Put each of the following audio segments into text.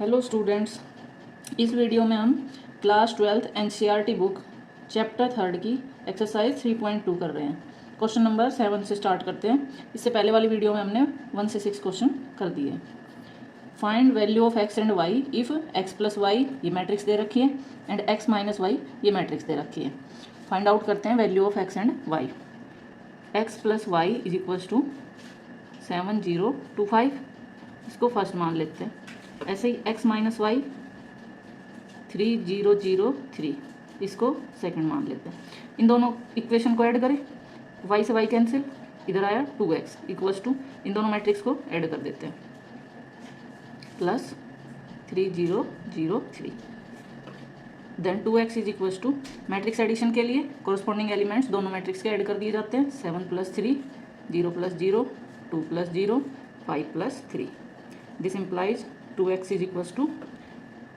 Hello students, इस video में हम class 12th NCERT book chapter 3 की एक्सरसाइज 3.2 कर रहे हैं। क्वेश्चन नंबर 7 से स्टार्ट करते हैं। इससे पहले वाली वीडियो में हमने 1 से 6 क्वेश्चन कर दिए। Find value of x and y if x plus y ये मैट्रिक्स दे रखी है एंड एक्स माइनस वाई ये मैट्रिक्स दे रखी है। फाइंड आउट करते हैं value of x and y. X plus y is equals to 7025, इसको फर्स्ट मान लेते हैं। ऐसे ही x माइनस वाई 3003, इसको सेकंड मान लेते हैं। इन दोनों इक्वेशन को ऐड करें, y से y कैंसिल, इधर आया 2x इक्वल्स टू, इन दोनों मैट्रिक्स को ऐड कर देते हैं, plus 3003। Then 2x is equals to, matrix addition के लिए कॉरस्पॉन्डिंग एलिमेंट्स दोनों मैट्रिक्स के ऐड कर दिए जाते हैं। 7 + 3, 0 + 0, 2 + 0, 5 + 3। This implies 2x is equals to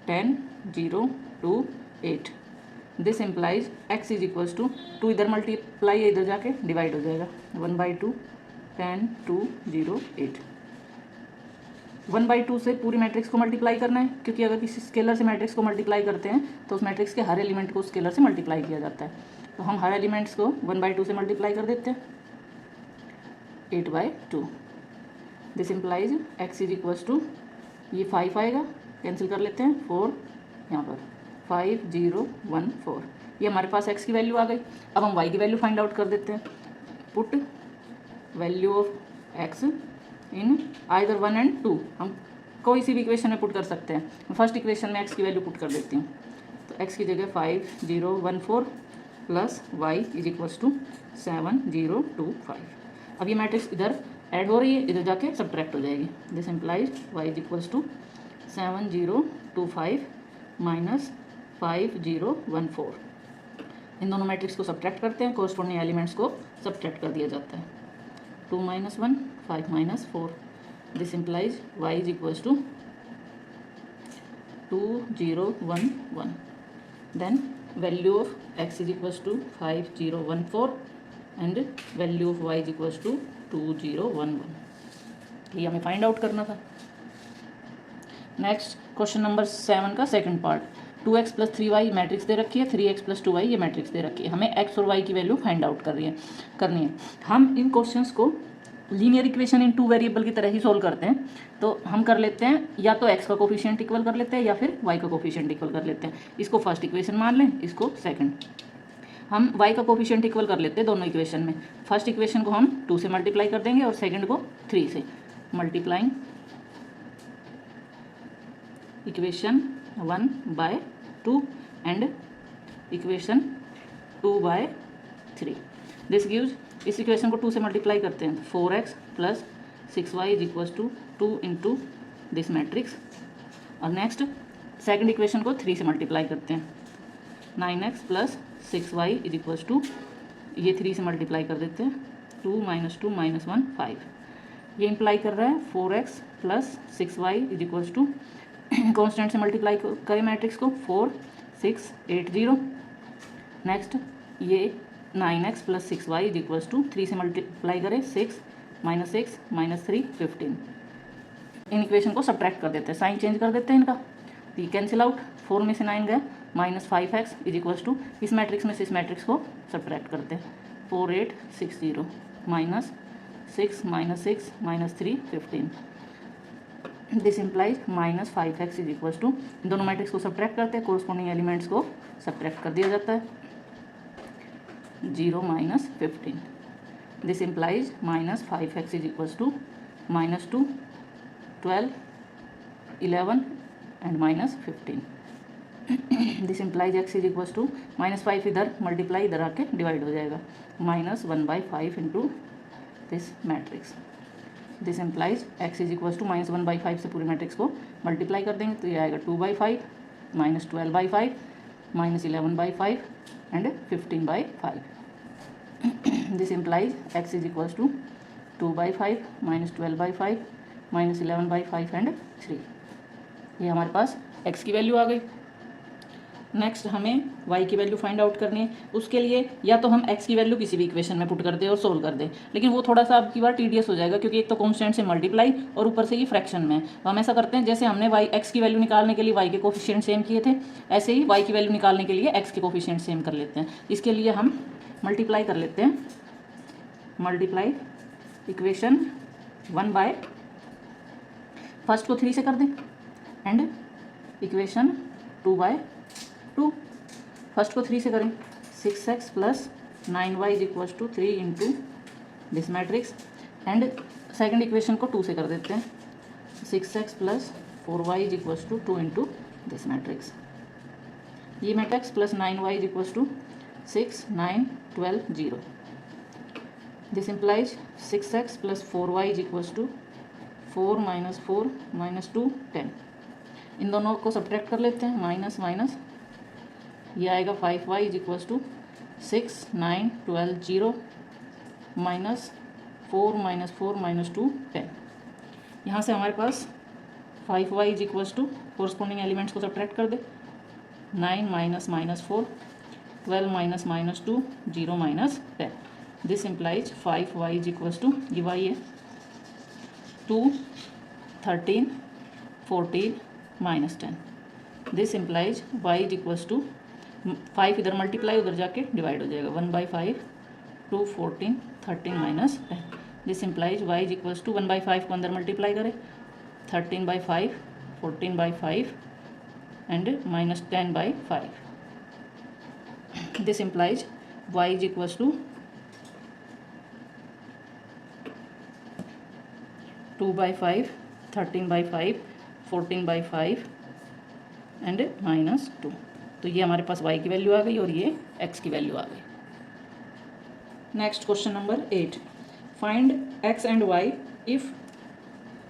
10, 0, 2, 8। This implies x is equals to 2 इधर मल्टीप्लाई है, इधर जाके डिवाइड हो जाएगा, 1/2, 10, 2, 0, 8। 1/2 से पूरी मैट्रिक्स को मल्टीप्लाई करना है, क्योंकि अगर किसी स्केलर से मैट्रिक्स को मल्टीप्लाई करते हैं तो उस मैट्रिक्स के हर एलिमेंट को स्केलर से मल्टीप्लाई किया जाता है। तो हम हर एलिमेंट्स को 1/2 से मल्टीप्लाई कर देते हैं, 8/2। This implies x is equals to, ये 5 आएगा, कैंसिल कर लेते हैं, 4 यहाँ पर, 5014। ये हमारे पास x की वैल्यू आ गई। अब हम y की वैल्यू फाइंड आउट कर देते हैं। Put value of x in either 1 and 2, हम कोई सी भी इक्वेशन में पुट कर सकते हैं। फर्स्ट इक्वेशन में x की वैल्यू पुट कर देती हूँ, तो x की जगह 5014 plus y is equals to 7025। अब ये मैट्रिक्स इधर ऐड हो रही है, इधर जाके सब्ट्रैक्ट हो जाएगी। This implies y is equals to 7025 minus 5014। इन दोनों मैट्रिक्स को सब्ट्रैक्ट करते हैं, कोरस्पॉन्डिंग एलिमेंट्स को सब्ट्रैक्ट कर दिया जाता है। 2 - 1, 5 - 4। This implies y is equals to 2011। Then value of x is equals to 5014 and value of y is equals to 2011। ये हमें फाइंड आउट करना था। नेक्स्ट क्वेश्चन नंबर 7 का second part. 2x + 3y matrix दे रखी है, 3x + 2y ये matrix दे रखी है। हमें x और y की वैल्यू फाइंड आउट करनी है। हम इन क्वेश्चंस को लीनियर इक्वेशन इन 2 वेरिएबल की तरह ही सोल्व करते हैं। तो हम कर लेते हैं, या तो x का कोफिशिएंट इक्वल कर लेते हैं या फिर y का कोफिशिएंट इक्वल कर लेते हैं। इसको फर्स्ट इक्वेशन मान लें, इसको सेकंड। हम y का कोफिशिएंट इक्वल कर लेते हैं दोनों इक्वेशन में। फर्स्ट इक्वेशन को हम 2 से मल्टीप्लाई कर देंगे और सेकंड को 3 से। Multiplying equation 1/2 and equation 2/3। This gives, इस इक्वेशन को 2 से मल्टीप्लाई करते हैं, 4x + 6y is equals to 2 into this matrix. और नेक्स्ट सेकंड इक्वेशन को 3 से मल्टीप्लाई करते हैं, 9x + 6y is equals to, ये 3 से मल्टीप्लाई कर देते हैं, 2 - 2 - 1 5। ये इम्प्लाई कर रहा है 4x + 6y is equals to, constant से मल्टीप्लाई करें मैट्रिक्स को, 4 6 8 0। नेक्स्ट ये 9x + 6y is equals to, 3 से मल्टीप्लाई करें, 6 - 6 - 3 15। इन इक्वेशन को सब्ट्रैक्ट कर देते हैं, साइन चेंज कर देते हैं इनका, तो ये कैंसिल आउट, 4 में से 9 गए, -5x इज इक्वल्स टू, इस मैट्रिक्स में से इस मैट्रिक्स को सब्ट्रैक्ट करते हैं, 4 8 6 0 -6 - 6 - 3 15। This implies -5x is equals to, दोनों मैट्रिक्स को सब्ट्रैक्ट करते हैं, कोरस्पॉन्डिंग एलिमेंट्स को सब्ट्रैक्ट कर दिया जाता है, 0 - 15। This implies -5x is equals to -2, 12, 11 and -15। This implies x is equals to, -5 इधर मल्टीप्लाई, इधर आके डिवाइड हो जाएगा, -1/5 into this matrix. This implies x is equals to -1/5 से पूरी मैट्रिक्स को मल्टीप्लाई कर देंगे, तो ये आएगा 2/5, -12/5, -11/5 and 15/5। This implies x is equals to 2/5, -12/5, -11/5 and 3। ये हमारे पास x की वैल्यू आ गई। नेक्स्ट हमें y की वैल्यू फाइंड आउट करनी है। उसके लिए या तो हम x की वैल्यू किसी भी इक्वेशन में पुट कर दें और सोल्व कर दें, लेकिन वो थोड़ा सा आपकी बार टीडियस हो जाएगा, क्योंकि एक तो कॉन्स्टेंट से मल्टीप्लाई और ऊपर से ये फ्रैक्शन में है। तो हम ऐसा करते हैं, जैसे हमने x की वैल्यू निकालने के लिए y के कोफिशिएंट सेम किए थे, ऐसे ही y की वैल्यू निकालने के लिए x के कोफिशिएंट सेम कर लेते हैं। इसके लिए हम मल्टीप्लाई कर लेते हैं, मल्टीप्लाई इक्वेशन 1 बाय फर्स्ट को 3 से कर दें एंड इक्वेशन 2 बाय 2। फर्स्ट को 3 से करें, 6x plus 9y is equal to 3 into this matrix, and second equation को 2 से कर देते हैं, 6x plus 4y is equal to 2 into this matrix. ये matrix plus 9y is equal to 6 9 12 0। This implies 6x plus 4y is equal to 4 minus 4 minus 2 10। इन दोनों को subtract कर लेते हैं, माइनस माइनस, ये आएगा 5y is equal to 6 9 12 0 minus 4 minus 2 10। यहाँ से हमारे पास 5y is equal to corresponding elements को सब्ट्रैक्ट कर दे, 9 minus minus 4 12 minus minus 2 0 minus 10। This implies 5y is equal to, ये y है, 2 13 14 minus 10। This implies y is equal to 5 इधर मल्टीप्लाई उधर जाके डिवाइड हो जाएगा, 1/5 2 14 13 minus 10। This implies y is equal to 1/5 को अंदर मल्टीप्लाई करें, 13/5 14/5 and minus 10/5। This implies y is equal to 2/5 13/5 14/5 and minus 2। तो ये हमारे पास y की वैल्यू आ गई और ये x की वैल्यू आ गई। Next question number 8, find x and y if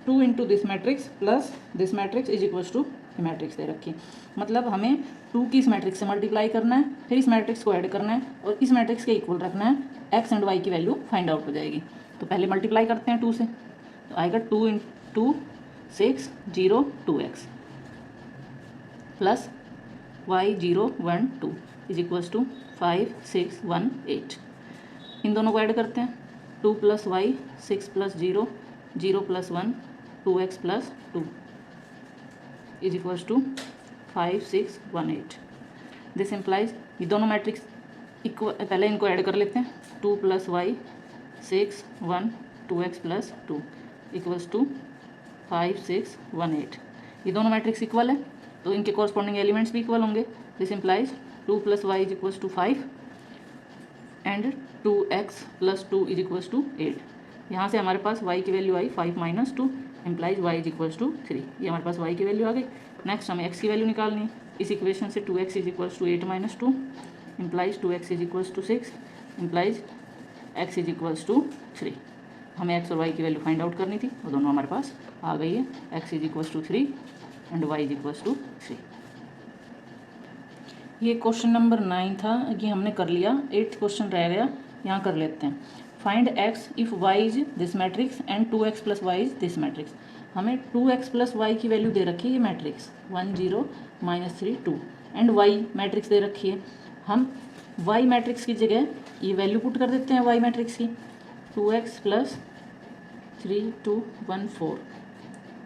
2 into this matrix plus this matrix is equal to matrix दे रखी है। मतलब हमें 2 की इस मैट्रिक्स से मल्टीप्लाई करना है, फिर इस मैट्रिक्स को ऐड करना है और इस मैट्रिक्स के इक्वल रखना है, x एंड y की वैल्यू फाइंड आउट हो जाएगी। तो पहले मल्टीप्लाई करते हैं 2 से, तो आएगा 2 into 6 0 2x plus y 0 1 2 is equals to 5 6 1 8। इन दोनों को ऐड करते हैं, 2 plus y 6 plus 0 0 plus 1 2x plus 2 is equals to 5 6 1 8। This implies, ये दोनों मैट्रिक्स पहले इनको ऐड कर लेते हैं, 2 plus y 6 1 2x plus 2 equals to 5 6 1 8। ये दोनों मैट्रिक्स इक्वल है तो इनके कॉरस्पॉन्डिंग एलिमेंट्स भी इक्वल होंगे। This implies 2 plus y is equals to 5 and 2x plus 2 is equals to 8। यहाँ से हमारे पास y की वैल्यू आई 5 minus 2 implies y is equals to 3। ये हमारे पास y की वैल्यू आ गई। नेक्स्ट हमें x की वैल्यू निकालनी है। इस इक्वेशन से 2x is equals to 8 minus 2 implies 2x is equals to 6 implies x is equals to 3। हमें x और y की वैल्यू फाइंड आउट करनी थी, वो दोनों हमारे पास आ गई है, x is equals to 3 and y is equals to 3। ये क्वेश्चन नंबर 9 था, ये हमने कर लिया। 8th क्वेश्चन रह गया, यहाँ कर लेते हैं। Find x if y is this matrix and 2x plus y is this matrix. हमें 2x प्लस वाई की वैल्यू दे रखी है, ये matrix 1 0 minus 3 2 and y matrix दे रखी है। हम y मैट्रिक्स की जगह ये वैल्यू पुट कर देते हैं y मैट्रिक्स की, 2x plus 3 2 1 4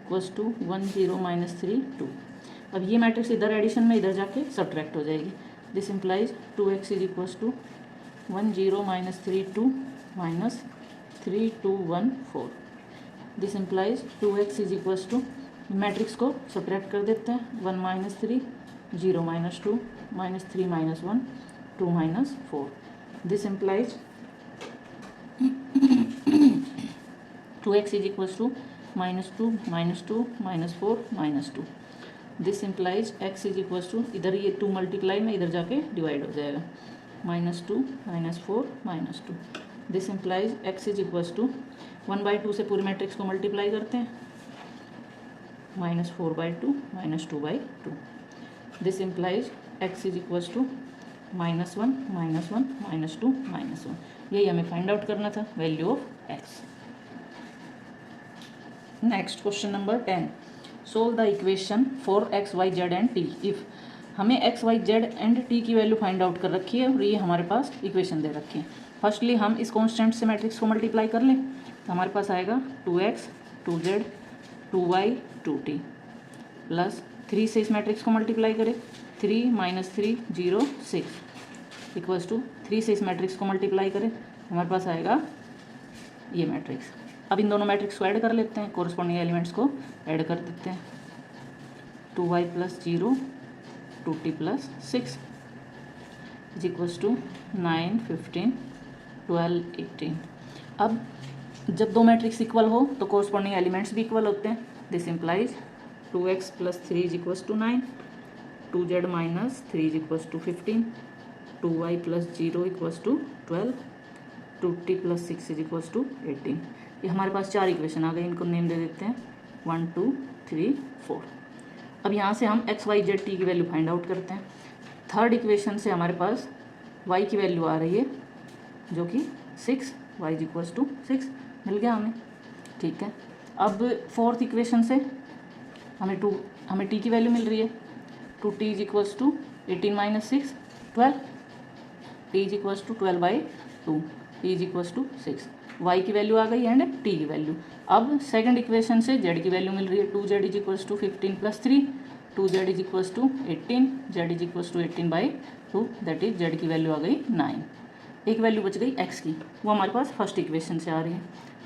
equals to 1 0 minus 3 2। अब ये मैट्रिक्स इधर एडिशन में इधर जाके सब्ट्रैक्ट हो जाएगी। This implies 2x is equals to 1 0 minus 3 2 minus 3 2 1 4। This implies 2x is equals to, matrix को सब्ट्रैक्ट कर देते हैं, 1 minus 3 0 minus 2 minus 3 minus 1 2 minus 4। This implies 2x is equals to minus 2 minus 2 minus 4 minus 2। This implies x is equals to, इधर ये 2 multiply में इधर जाके divide हो जाएगा, minus 2 minus 4 minus 2। This implies x is equals to 1/2 से पूरे matrix को मल्टीप्लाई करते हैं, minus 4/2 minus 2/2। This implies x is equals to -1 -1 -2 -1। यही हमें फाइंड आउट करना था, value of x। Next question number 10, solve the equation for x y z and t if. हमें x y z and t की value find out कर रखी है और ये हमारे पास इक्वेशन दे रखी है। फर्स्टली हम इस कांस्टेंट से मैट्रिक्स को मल्टीप्लाई कर लें तो हमारे पास आएगा 2x 2z 2y 2t plus 3 से इस मैट्रिक्स को मल्टीप्लाई करें 3 - 3 0 6 इक्वल्स टू 3 से इस मैट्रिक्स को मल्टीप्लाई करें हमारे पास आएगा ये मैट्रिक्स। अब इन दोनों मैट्रिक्स को ऐड कर लेते हैं, कोरस्पॉन्डिंग एलिमेंट्स को ऐड कर देते हैं। 2y + 0 2t + 6 is equals to 9 15 12 18। अब जब दो मैट्रिक्स इक्वल हो तो कोरस्पॉन्डिंग एलिमेंट्स भी इक्वल होते हैं। This implies 2x + 3 is equals to 9, 2z - 3 is equals to 15, 2y + 0 equals to 12, 2t + 6 is equals to 18। ये हमारे पास 4 इक्वेशन आ गए, इनको नेम दे देते हैं 1 2 3 4। अब यहाँ से हम x y z t की वैल्यू फाइंड आउट करते हैं। थर्ड इक्वेशन से हमारे पास y की वैल्यू आ रही है जो कि 6, y इक्वल्स टू 6 मिल गया हमें, ठीक है। अब फोर्थ इक्वेशन से हमें t की वैल्यू मिल रही है 2t is equals to 18 - 6 12, t is equals to 12/2, t is equals to 6, y की वैल्यू आ गई एंड t की वैल्यू। अब सेकंड इक्वेशन से z की वैल्यू मिल रही है 2z is equals to 15 + 3, 2z is equals to 18, z is equals to 18/2, that is z की वैल्यू आ गई 9। एक वैल्यू बच गई x की, वो हमारे पास फर्स्ट इक्वेशन से आ रही है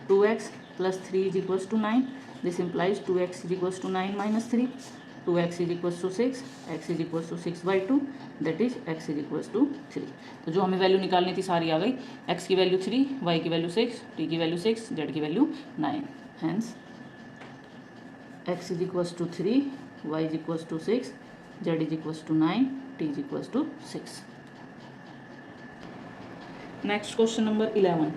2x + 3 is equals to 9। This implies 2x is equals to 9 - 3, 2x is equals to 6, x is equals to 6/2, that is x is equals to 3। तो जो हमें वैल्यू निकालनी थी सारी आ गई, x की वैल्यू 3, y की वैल्यू 6, t की वैल्यू 6, z की value 9। Hence x is equals to 3, y is equals to 6, z is equals to 9, t is equals to 6। Next question number 11।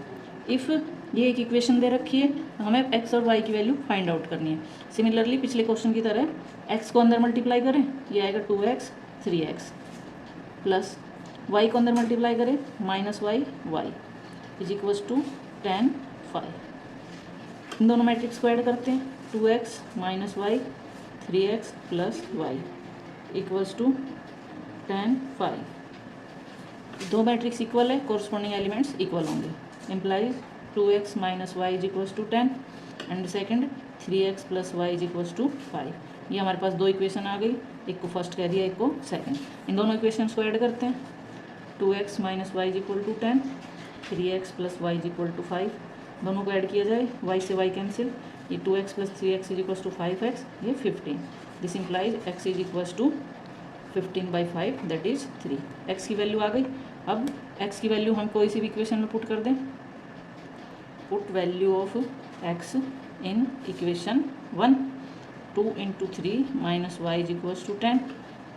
If ये एक इक्वेशन दे रखी है तो हमें x और y की वैल्यू फाइंड आउट करनी है। सिमिलरली पिछले क्वेश्चन की तरह x को अंदर मल्टीप्लाई करें, ये आएगा 2x 3x प्लस y को अंदर मल्टीप्लाई करें -y y is equals to 10 5। इन दोनों मैट्रिक्स को ऐड करते हैं 2x - y 3x + y equals to 10 5। दो मैट्रिक्स इक्वल है, कोरस्पॉन्डिंग एलिमेंट्स इक्वल होंगे, implies 2x - y is equals to 10 and second 3x + y is equals to 5। ये हमारे पास दो इक्वेशन आ गई, एक को फर्स्ट कह दिया एक को सेकंड। इन दोनों इक्वेशंस को ऐड करते हैं 2x - y is equal to 10, 3x + y is equal to 5। दोनों को ऐड किया जाए, y से y कैंसिल, ये 2x + 3x is equals to 5x, ये 15। This implies x is equals to 15/5 that is 3। x की वैल्यू आ गई। अब x की वैल्यू हम कोई सी भी इक्वेशन में पुट कर दें, put value of x in equation 1, 2 × 3 - y is equals to 10,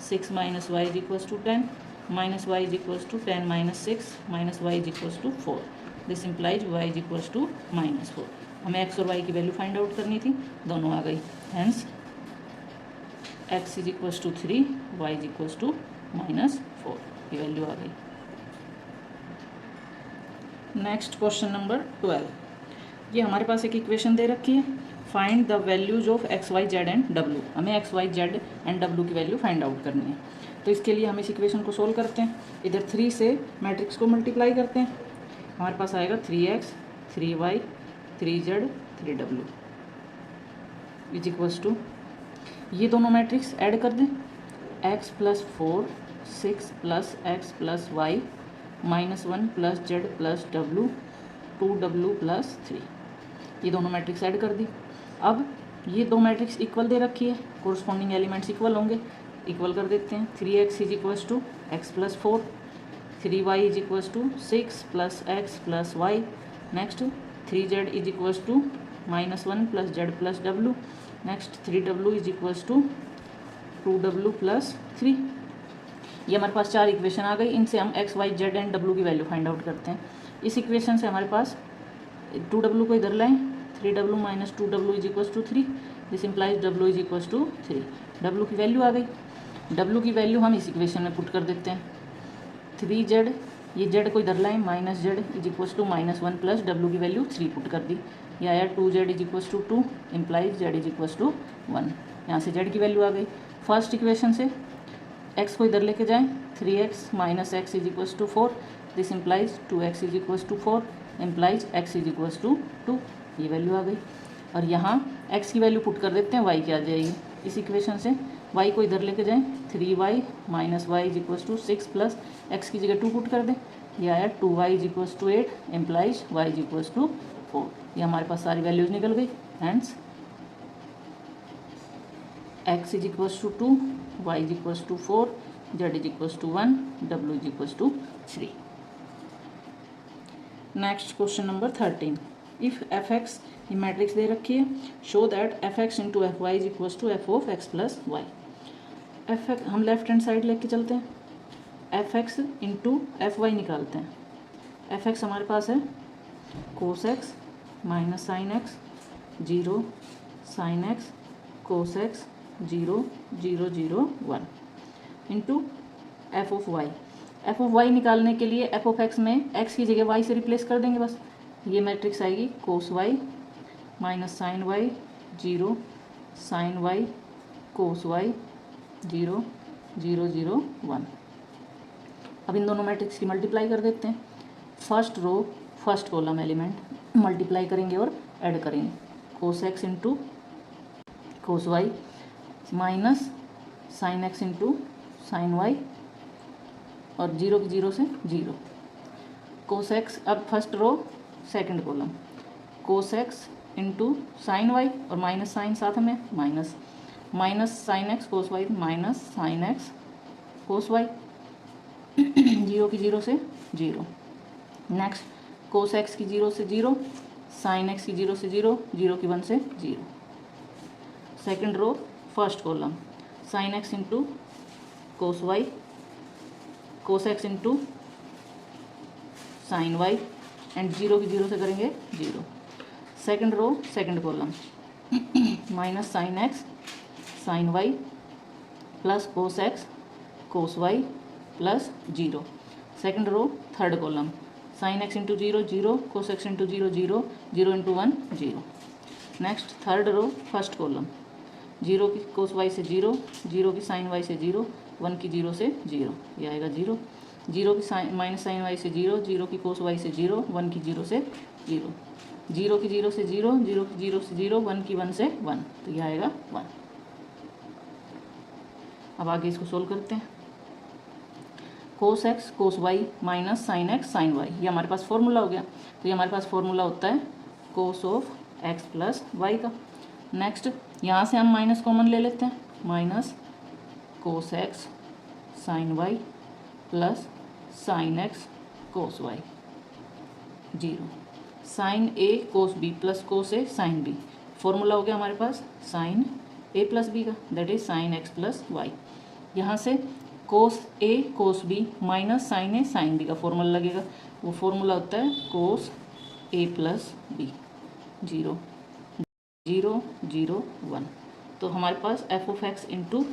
6 - y is equals to 10, -y is equals to 10 - 6 -y is equals to 4। This implies y is equals to -4। हमें x और y की value find out करनी थी, दोनों आ गई। Hence x is equals to 3, y is equals to -4, ये value आ गई। Next question number 12। ये हमारे पास एक इक्वेशन दे रखी है, find the values of x y z and w। हमें x y z and w की वैल्यू फाइंड आउट करनी है। तो इसके लिए हम इस इक्वेशन को सोल्व करते हैं। इधर 3 से मैट्रिक्स को मल्टीप्लाई करते हैं, हमारे पास आएगा 3x 3y 3z 3w is equals to, ये दोनों मैट्रिक्स ऐड कर दें, x + 4 6 + x + y -1 + z + w 2w + 3। ये दोनों मैट्रिक्स ऐड कर दी। अब ये दो मैट्रिक्स इक्वल दे रखी है, कोरस्पॉन्डिंग एलिमेंट्स इक्वल होंगे, इक्वल कर देते हैं। 3x is equals to x + 4, 3y is equals to 6 + x + y, next 3z is equals to -1 + z + w, next 3w is equals to 2w + 3। ये हमारे पास 4 इक्वेशन आ गई। इनसे हम x y z and w की value find out करते हैं। इस equation से हमारे पास 2w को इधर लाएं, 3w - 2w is equals to 3। This implies w is equals to 3। w की वैल्यू आ गई। w की वैल्यू हम इस इक्वेशन में पुट कर देते हैं। 3z, ये z को इधर लाएं, -z is equals to -1 + w की वैल्यू 3 पुट कर दी। ये आया 2z is equals to 2, implies z is equals to 1। यहाँ से z की वैल्यू आ गई। फर्स्ट इक्वेशन से एक्स को इधर लेके जाएं, 3x minus x is equals to 4, this implies 2x is equals to 4, implies x is equals to 2, ये वैल्यू आ गई। और यहाँ x की वैल्यू पुट कर देते हैं, y की आ जाएगी इस इक्वेशन से, y को इधर लेके जाएं, 3y minus y is equals to 6 plus x की जगह 2 पुट कर दें, ये आया 2y is equals to 8, implies y is equals to 4। ये हमारे पास सारी वैल्यूज निकल गई। Hence x is equals to 2, y is equals to 4, z is equals to 1, w is equals to 3। Next question number 13, if f x ये matrix दे रखी है, show that f x into f y is equals to f of x plus y. F x हम left hand side लेके चलते हैं, f x into f y निकालते हैं। एफ एक्स हमारे पास है cos x minus sine x 0 sine x cos x 0 0 0 1 into f of y. F of y निकालने के लिए एफ ऑफ एक्स में एक्स की जगह वाई से रिप्लेस कर देंगे बस। ये मैट्रिक्स आएगी cos y minus sine y 0 sine y cos y 0 0 0 1। अब इन दोनों मैट्रिक्स की मल्टीप्लाई कर देते हैं। First row first column element multiply करेंगे और ऐड करेंगे, cos x into cos y minus sine x into sine y और 0 की 0 से 0, कोस एक्स। अब first row second column cos x into sine y और माइनस साइन साथ में minus minus sine x cos y minus sine x cos y 0 की 0 से 0। Next cos x की 0 से 0, साइन एक्स की 0 से 0, 0 की 1 से 0। Second row first column sine x into cos y cos x into sine y and 0 की 0 से करेंगे 0। Second row second column minus sine x sine y plus cos x cos y plus 0। Second row third column sine x into 0 0 cos x into 0 0 0 into 1 0। Next third row first column 0 की cos y से 0 0 की sign Y से 0 1 की 0 से 0, ये आएगा 0 0 की sign minus sine Y से 0 0 की कोस वाई से 0 1 की 0 से 0 0 की 0 से 0 0 की 0 से 0 1 की 1 से 1, तो ये आएगा 1। अब आगे इसको सोल्व करते हैं। Cos x cos y minus sine x sine y, ये हमारे पास फॉर्मूला हो गया। तो ये हमारे पास फॉर्मूला होता है cos of x plus y का। नेक्स्ट यहाँ से हम माइनस कॉमन ले लेते हैं, minus cos x sine y plus sine x cos y 0 sine ए कोस बी प्लस कोस ए साइन बी। फॉर्मूला हो गया हमारे पास साइन ए प्लस बी का, that is sine x plus y. यहाँ से cos A cos B minus sine A sine B का formula लगेगा, वो फॉर्मूला होता है कोस ए प्लस बी 0 0 0 1। तो हमारे पास f of x into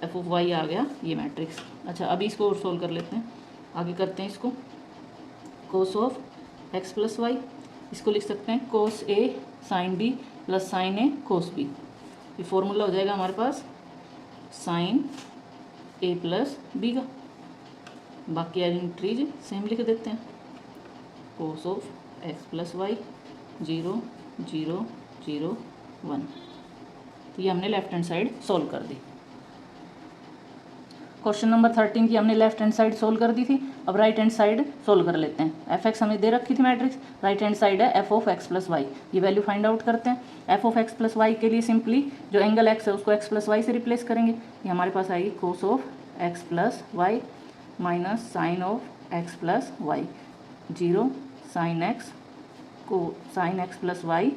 f of y आ गया ये मैट्रिक्स। अच्छा अभी इसको और सोल्व कर लेते हैं, आगे करते हैं इसको। Cos of x plus y, इसको लिख सकते हैं कोस ए साइन बी प्लस साइन ए कोस बी। ये फॉर्मूला हो जाएगा हमारे पास साइन ए प्लस बी का। बाकी एंट्रीज सेम लिख देते हैं, cos of x plus y 0 0 0 1। तो ये हमने लेफ्ट हैंड साइड सोल्व कर दी। क्वेश्चन नंबर 13 की हमने लेफ्ट हैंड साइड सोल्व कर दी थी। अब राइट हैंड साइड सोल्व कर लेते हैं। एफ एक्स हमें दे रखी थी मैट्रिक्स, राइट हैंड साइड है f of x plus y. ये वैल्यू फाइंड आउट करते हैं। F of x plus y के लिए सिंपली जो एंगल एक्स है उसको एक्स प्लस वाई से रिप्लेस करेंगे। ये हमारे पास आएगी cos of x plus y minus sine of x plus y 0 sine x को sine x plus y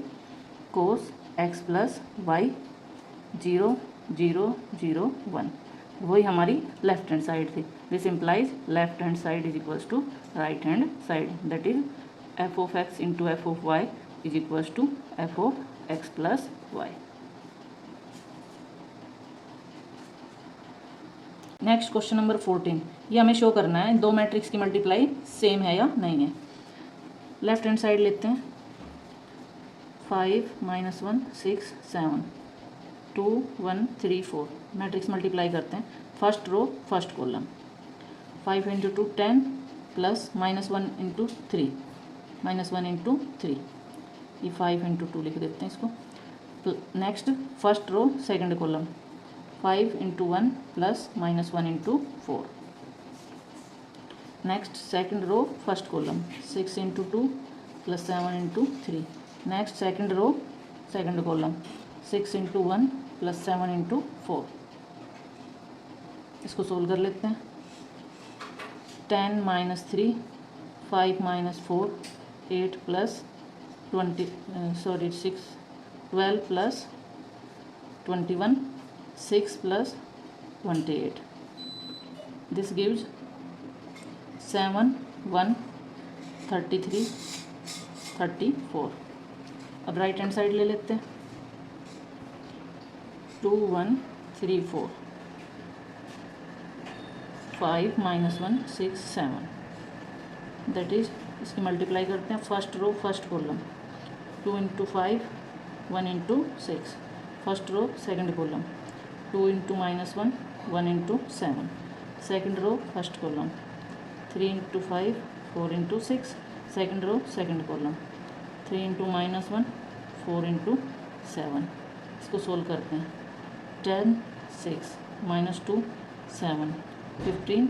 cos x plus y 0 0 0 1। वही हमारी लेफ्ट हैंड साइड थी। This implies left hand side is equals to right hand side, that is f of x into f of y is equals to f of x plus y. Next question number 14, ये हमें show करना है दो matrix की multiply same है या नहीं है। लेफ्ट हैंड साइड लेते हैं 5 -1 6 7 2 1 3 4 मैट्रिक्स मल्टीप्लाई करते हैं। First row first column 5 into 2 10 plus -1 into 3 -1 into 3 ये 5 इंटू 2 लिख देते हैं इसको। Next first row second column 5 into 1 plus -1 into 4। Next second row first column 6 into 2 plus 7 into 3। Next second row second column 6 into 1 plus 7 into 4। इसको solve कर लेते हैं। 10 minus 3 5 minus 4 8 plus 6 12 plus 21 6 plus 28 this gives 7 1 33 34। अब right hand side ले लेते हैं। 2 1 3 4 5 minus 1 6 7 that is इसकी multiply करते हैं। First row first column 2 into 5 1 into 6। First row second column 2 into -1 1 into 7। Second row first column 3 into 5 4 into 6। Second row second column 3 into -1 4 into 7। इसको solve करते हैं। 10 6 -2 7 15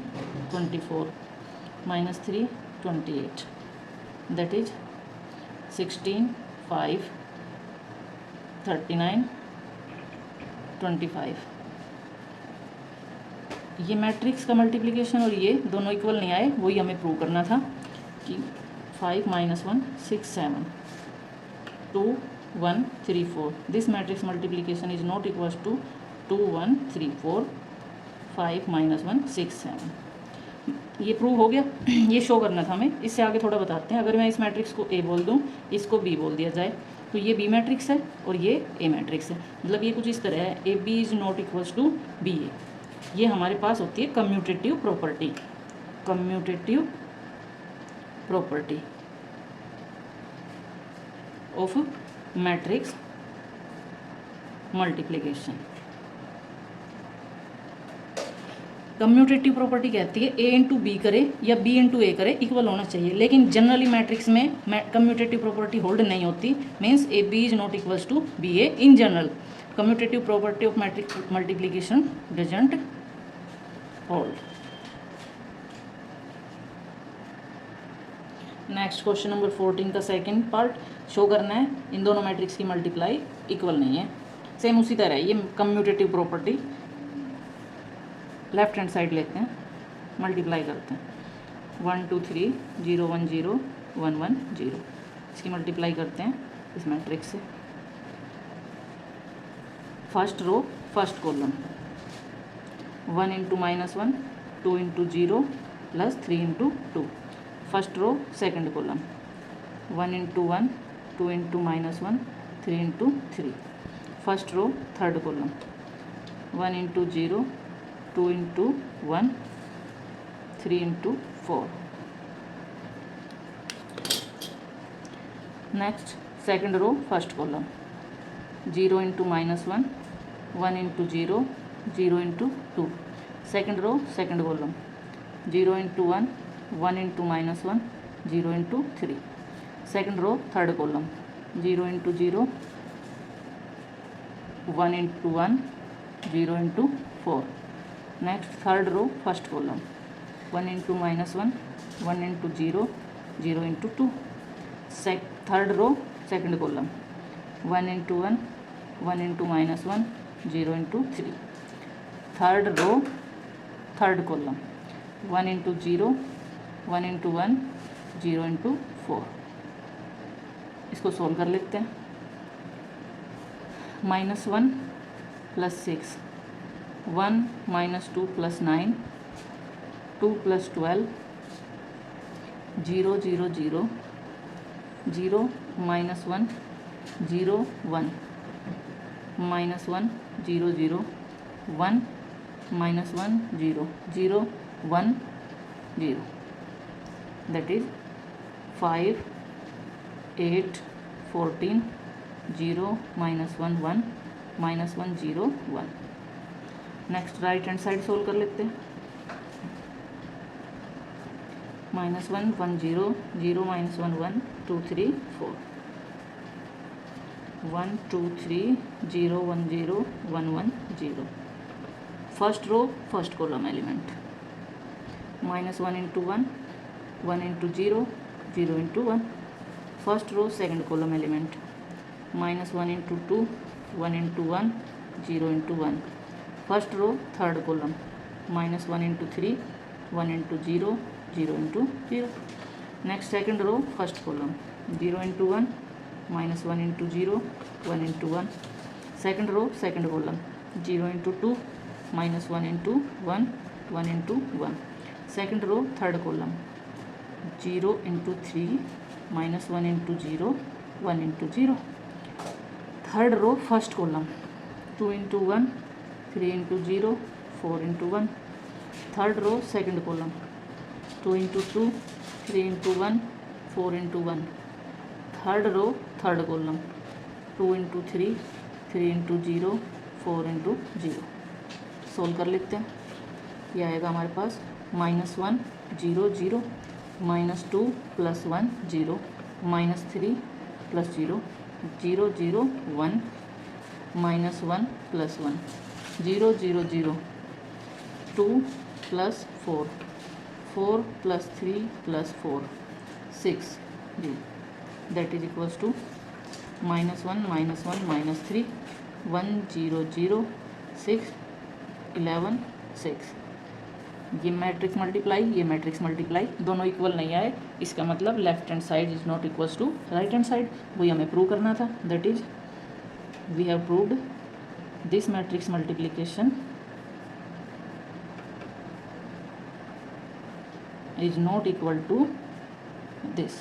24 -3 28 that is 16 5 39 25। ये matrix का multiplication और ये दोनों इक्वल नहीं आए, वही हमें प्रूव करना था कि 5 minus 1 6 7 2 1 3 4 this matrix multiplication is not equals to 2 1 3 4 5 minus 1 6 7। ये प्रूव हो गया। ये शो करना था हमें। इससे आगे थोड़ा बताते हैं। अगर मैं इस मैट्रिक्स को ए बोल दूँ, इसको बी बोल दिया जाए, तो ये बी मैट्रिक्स है और ये ए मैट्रिक्स है। मतलब ये कुछ इस तरह है, A B is not equals to B A. ये हमारे पास होती है commutative property. Commutative property of matrix multiplication. Commutative property कहती है ए इंटू बी करे या बी इंटू ए करे इक्वल होना चाहिए, लेकिन जनरली मैट्रिक्स में कम्यूटेटिव प्रॉपर्टी होल्ड नहीं होती। Means a B is not equals to B a in general. Commutative property of matrix multiplication doesn't hold. Next question number 14 का सेकंड पार्ट शो करना है इन दोनों मैट्रिक्स की मल्टीप्लाई इक्वल नहीं है। सेम उसी तरह ये commutative property left hand side लेते हैं, मल्टीप्लाई करते हैं। 1 2 3 0 1 0 1 1 0 इसकी मल्टीप्लाई करते हैं इस मैट्रिक्स से। First row first column 1 into -1 2 into 0 plus 3 into 2। First row second column 1 into 1 2 into -1 3 into 3। First row third column 1 into 0 2 into 1 3 into 4। Next second row first column 0 into -1 1 into 0 0 into 2। Second row second column 0 into 1 1 into -1 0 into 3। Second row third column 0 into 0 1 into 1 0 into 4। Next third row first column 1 into -1 1 into 0 0 into 2। Third row second column 1 into 1 1 into -1 0 into 3। Third row third column 1 into 0 1 into 1 0 into 4। इसको solve कर लेते हैं। -1 plus 6 1 -2 plus 9 2 plus 12 0 0 0 0 -1 0 1 -1 0 0 1 -1 0 0 1 0 that is 5 8 14 0 -1 1 -1 0 1। Next right hand side solve कर लेते हैं। -1 1 0 0 -1 1 2 3 4 1 2 3 0 1 0 1 1 0। First row first column element -1 into 1 1 into 0 0 into 1। First row second column element -1 into 2 1 into 1 0 into 1। First row third column -1 into 3 1 into 0 0 into 0। Next second row first column 0 into 1 -1 into 0 1 into 1। Second row second column 0 into 2 -1 into 1 1 into 1। Second row third column 0 into 3 -1 into 0 1 into 0। Third row first column 2 into 1 3 into 0 4 into 1। Third row second column 2 into 2 3 into 1 4 into 1। Third row third column 2 into 3 3 into 0 4 into 0। Solve कर लेते हैं। यह आएगा हमारे पास -1 0 0 -2 + 1 0 -3 + 0 0 0 1 -1 + 1 0 0 0 2 + 4 4 + 3 + 4 6 जी that is equals to -1 -1 -3 1 0 0 6 11 6। ये matrix multiply ये मैट्रिक्स मल्टीप्लाई दोनों इक्वल नहीं आए, इसका मतलब left hand side is not equals to right hand side. वही हमें प्रूव करना था। That is we have proved this matrix multiplication is not equal to this।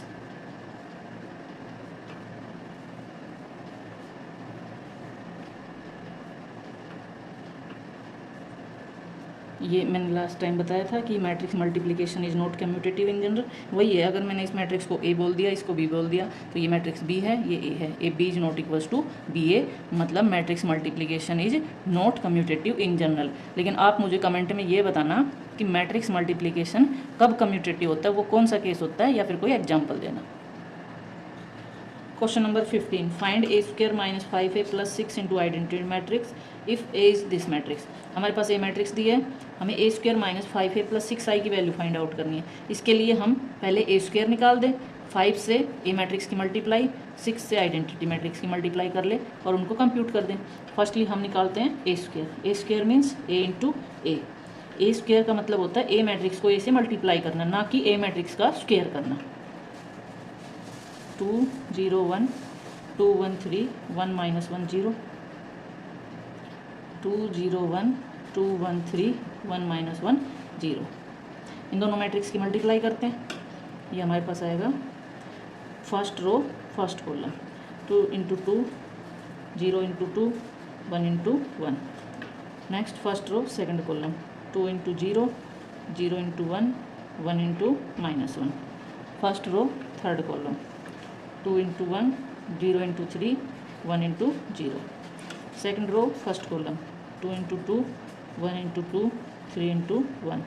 ये मैंने लास्ट टाइम बताया था कि matrix multiplication is not commutative in general. वही है, अगर मैंने इस मैट्रिक्स को ए बोल दिया, इसको बी बोल दिया, तो ये मैट्रिक्स बी है, ये ए है। A B is not equals to B A, मतलब matrix multiplication is not commutative in general. लेकिन आप मुझे कमेंट में ये बताना कि मैट्रिक्स मल्टीप्लिकेशन कब कम्यूटेटिव होता है, वो कौन सा केस होता है, या फिर कोई एग्जाम्पल देना। Question number 15 find a² - 5a + 6 into identity matrix if a is this matrix. हमारे पास ए मैट्रिक्स दी है, हमें a² - 5a + 6i की वैल्यू फाइंड आउट करनी है। इसके लिए हम पहले a² निकाल दें, 5 से ए मैट्रिक्स की मल्टीप्लाई, 6 से आइडेंटिटी मैट्रिक्स की मल्टीप्लाई कर ले और उनको कंप्यूट कर दें। फर्स्टली हम निकालते हैं a² means a into A. a² का मतलब होता है ए मैट्रिक्स को ए से मल्टीप्लाई करना, ना कि ए मैट्रिक्स का स्क्वायर करना। 2 0 1 2 1 3 1 -1 0 2 0 1 2 1 3 1 -1 0। इन दोनों मैट्रिक्स की मल्टीप्लाई करते हैं। ये हमारे पास आएगा first row first column 2 into 2 0 into 2 1 into 1। Next first row second column 2 into 0 0 into 1 1 into -1। First row third column 2 into 1 0 into 3 1 into 0। Second row first column 2 into 2 1 into 2 3 into 1।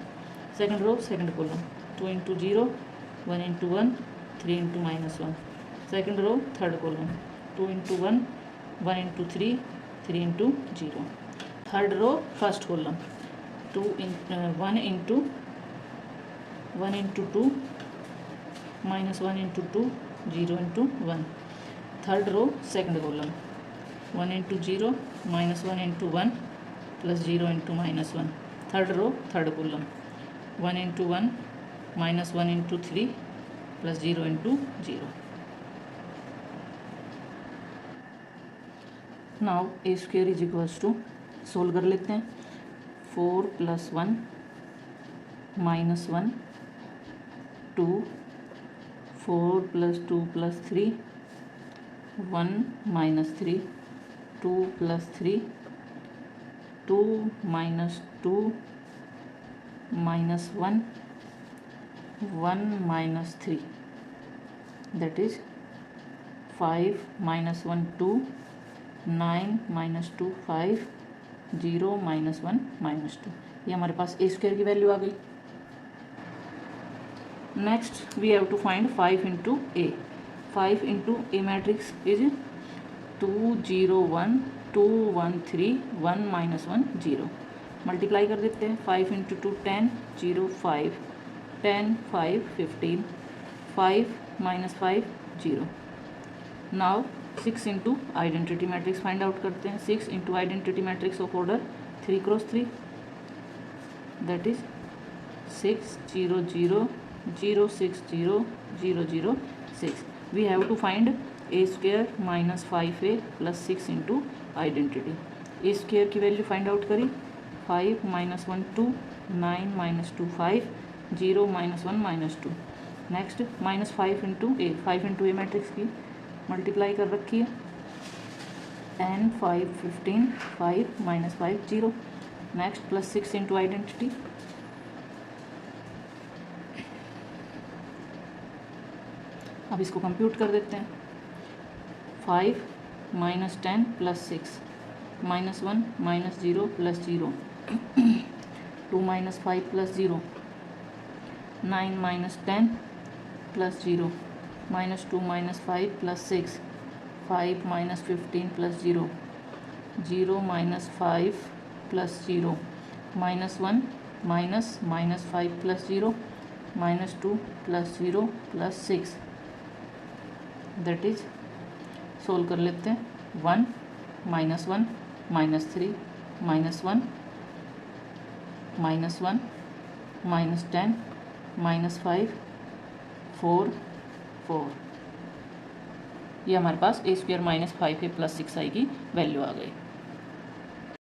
Second row second column 2 into 0 1 into 1 3 into -1। Second row third column 2 into 1 1 into 3 3 into 0। Third row first column 1 into 1 into 2 -1 into 2 0 into 1। Third row second column 1 into 0 -1 into 1 + 0 into -1। Third row third column 1 into 1 -1 into 3 + 0 into 0। Now a² is equals to solve कर लेते हैं। 4 + 1 -1 2 4 + 2 + 3 1 -3 2 + 3 2 -2 -1 1 -3 that is 5 -1 2 9 -2 5 0 -1 -2, ये हमारे पास ए square की value आ गई। Next we have to find 5 into a. 5 into a matrix is 2 0 1 2 1 3 1 -1 0। Multiply कर देते हैं। 5 into 2 10 0 5 10 5 15 5 -5 0। Now 6 into identity matrix find out करते हैं। 6 into identity matrix of order 3 cross 3, that is 6 0 0 0 6 0 0 0 6। We have to find a square -5a plus 6 into identity. A square की value find out करी। 5 -1 2 9 -2 5 0 -1 -2। Next -5 into a. 5 into a matrix की multiply कर रखी है। 10 5 15 5 -5 0। Next plus 6 into identity. अब इसको compute कर देते हैं। 5 -10 plus 6 -1 -0 plus 0 2 -5 plus 0 9 -10 plus 0 -2 -5 plus 6 5 -15 plus 0 0 -5 plus 0 -1 -5 plus 0 -2 plus 0 plus 6, that is solve कर लेते हैं। 1 -1 -3 -1 -1 -10 -5 4 4, ये हमारे पास ए स्क्वायर -5a प्लस 6i की वैल्यू आ गई।